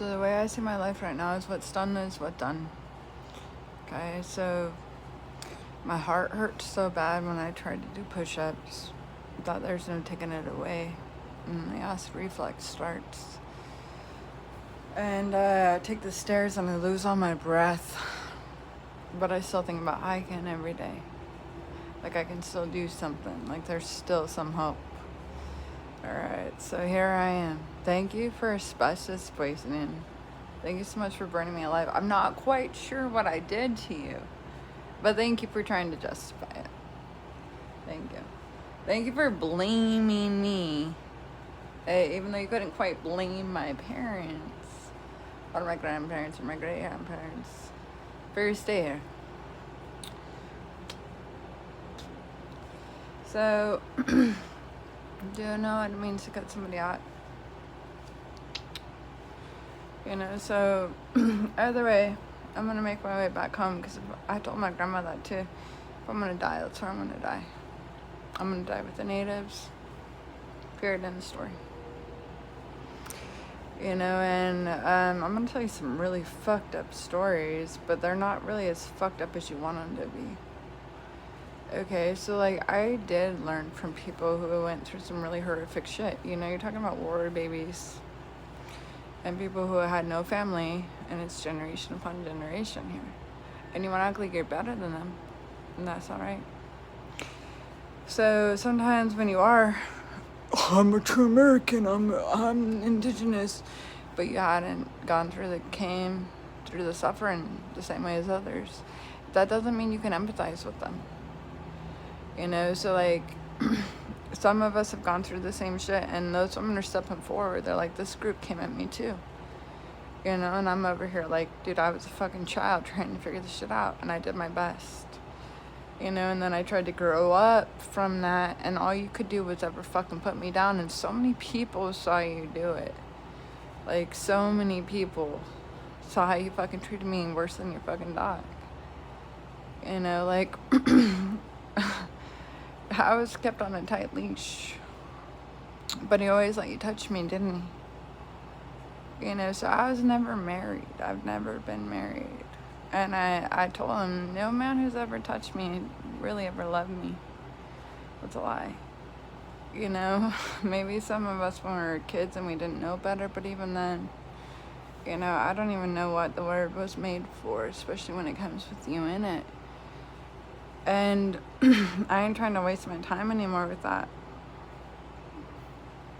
So the way I see my life right now is what's done is what done. Okay, so my heart hurt so bad when I tried to do push-ups. I thought there's no taking it away. And the acid reflux starts. And I take the stairs and I lose all my breath. But I still think about hiking every day. Like I can still do something. Like there's still some hope. Alright, so here I am. Thank you for asbestos poisoning. Thank you so much for burning me alive. I'm not quite sure what I did to you. But thank you for trying to justify it. Thank you. Thank you for blaming me. Even though you couldn't quite blame my parents. Or my grandparents or my great-grandparents. For your stay here. So, do you know what it means to cut somebody out? You know, so either way, I'm gonna make my way back home because I told my grandma that too. If I'm gonna die, that's where I'm gonna die. I'm gonna die with the natives. Period, end of story. You know, and I'm gonna tell you some really fucked up stories, but they're not really as fucked up as you want them to be. Okay, so like I did learn from people who went through some really horrific shit. You know, you're talking about war babies and people who had no family, and it's generation upon generation here. And you want to act like you're better than them, and that's not right. So sometimes when you are, I'm a true American, I'm indigenous, but you hadn't gone through the suffering the same way as others, that doesn't mean you can empathize with them. You know, so like some of us have gone through the same shit, and those women are stepping forward. They're like, this group came at me too. You know, and I'm over here like, dude, I was a fucking child trying to figure this shit out, and I did my best. You know, and then I tried to grow up from that, and all you could do was ever fucking put me down, and so many people saw you do it. Like, so many people saw how you fucking treated me worse than your fucking dog. You know, like, I was kept on a tight leash, but he always let you touch me, didn't he? You know, so I was never married. I've never been married. And I told him, no man who's ever touched me really ever loved me. That's a lie. You know, maybe some of us when we were kids and we didn't know better, but even then, you know, I don't even know what the word was made for, especially when it comes with you in it. And I ain't trying to waste my time anymore with that.